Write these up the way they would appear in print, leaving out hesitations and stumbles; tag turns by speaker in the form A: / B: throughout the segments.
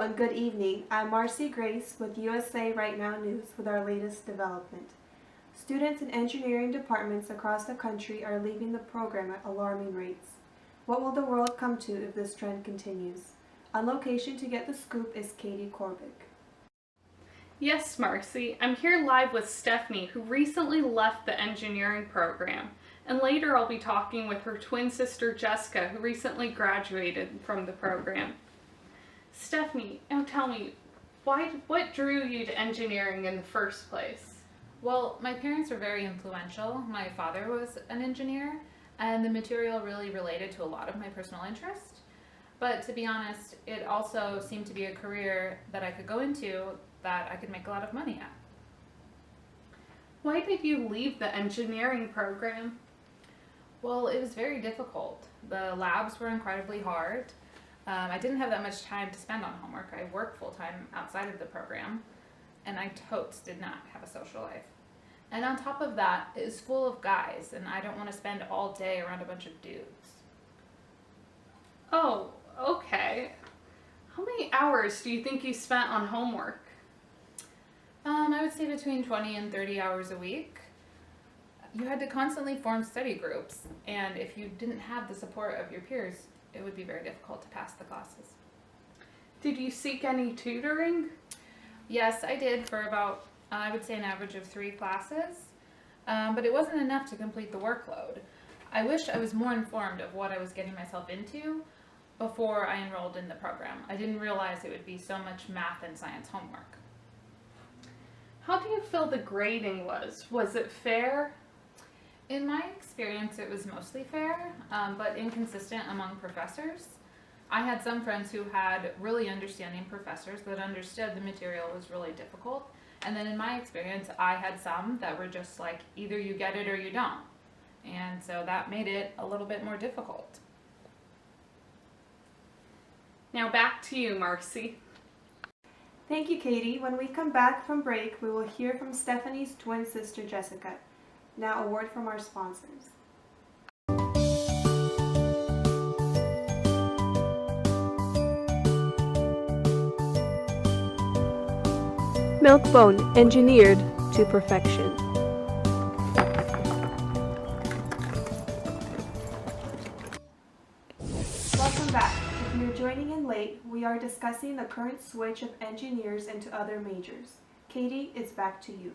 A: Hello and good evening. I'm Marcy Grace with USA Right Now News with our latest development. Students in engineering departments across the country are leaving the program at alarming rates. What will the world come to if this trend continues? On location to get the scoop is Katie Korbick.
B: Yes, Marcy. I'm here live with Stephanie, who recently left the engineering program. And later I'll be talking with her twin sister Jessica, who recently graduated from the program. Stephanie, now tell me, what drew you to engineering in the first place?
C: Well, my parents were very influential. My father was an engineer, and the material really related to a lot of my personal interest. But to be honest, it also seemed to be a career that I could go into that I could make a lot of money at.
B: Why did you leave the engineering program?
C: Well, it was very difficult. The labs were incredibly hard. I didn't have that much time to spend on homework. I worked full-time outside of the program, and I totes did not have a social life. And on top of that, it was full of guys, and I don't want to spend all day around a bunch of dudes.
B: Oh, okay. How many hours do you think you spent on homework?
C: I would say between 20 and 30 hours a week. You had to constantly form study groups, and if you didn't have the support of your peers, it would be very difficult to pass the classes.
B: Did you seek any tutoring?
C: Yes, I did for about, I would say an average of 3 classes, but it wasn't enough to complete the workload. I wish I was more informed of what I was getting myself into before I enrolled in the program. I didn't realize it would be so much math and science homework.
B: How do you feel the grading was? Was it fair?
C: In my experience, it was mostly fair, but inconsistent among professors. I had some friends who had really understanding professors that understood the material was really difficult. And then in my experience, I had some that were just like, either you get it or you don't. And so that made it a little bit more difficult.
B: Now back to you, Marcy.
A: Thank you, Katie. When we come back from break, we will hear from Stephanie's twin sister Jessica. Now a word from our sponsors. Milkbone, engineered to perfection. Welcome back. If you're joining in late, we are discussing the current switch of engineers into other majors. Katie, it's back to you.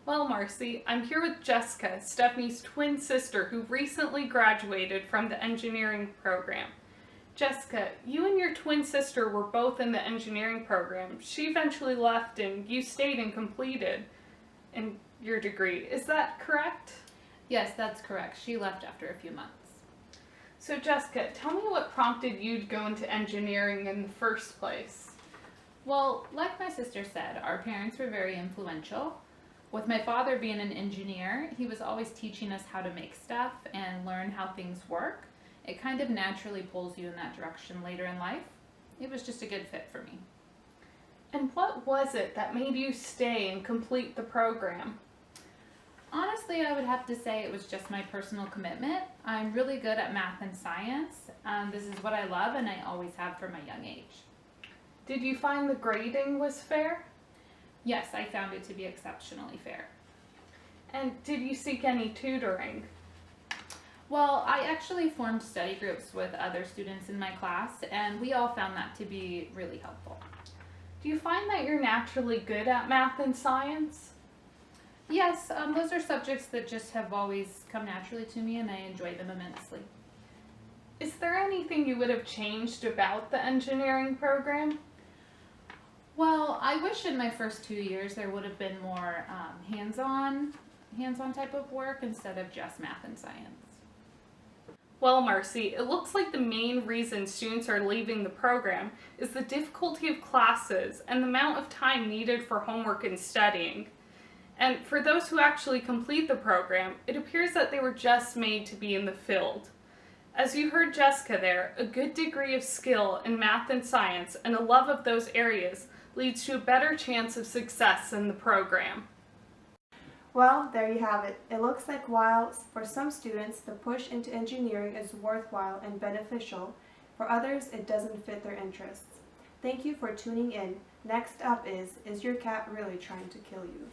B: Well, Marcy, I'm here with Jessica, Stephanie's twin sister, who recently graduated from the engineering program. Jessica, you and your twin sister were both in the engineering program. She eventually left and you stayed and completed in your degree. Is that correct?
C: Yes, that's correct. She left after a few months.
B: So Jessica, tell me what prompted you to go into engineering in the first place?
C: Well, like my sister said, our parents were very influential. With my father being an engineer, he was always teaching us how to make stuff and learn how things work. It kind of naturally pulls you in that direction later in life. It was just a good fit for me.
B: And what was it that made you stay and complete the program?
C: Honestly, I would have to say it was just my personal commitment. I'm really good at math and science. This is what I love and I always have from a young age.
B: Did you find the grading was fair?
C: Yes, I found it to be exceptionally fair.
B: And did you seek any tutoring?
C: Well, I actually formed study groups with other students in my class, and we all found that to be really helpful.
B: Do you find that you're naturally good at math and science?
C: Yes, those are subjects that just have always come naturally to me, and I enjoy them immensely.
B: Is there anything you would have changed about the engineering program?
C: Well, I wish in my first 2 years there would have been more hands-on type of work instead of just math and science.
B: Well, Marcy, it looks like the main reason students are leaving the program is the difficulty of classes and the amount of time needed for homework and studying. And for those who actually complete the program, it appears that they were just made to be in the field. As you heard Jessica there, a good degree of skill in math and science and a love of those areas leads to a better chance of success in the program.
A: Well, there you have it. It looks like while for some students the push into engineering is worthwhile and beneficial, for others it doesn't fit their interests. Thank you for tuning in. Next up is your cat really trying to kill you?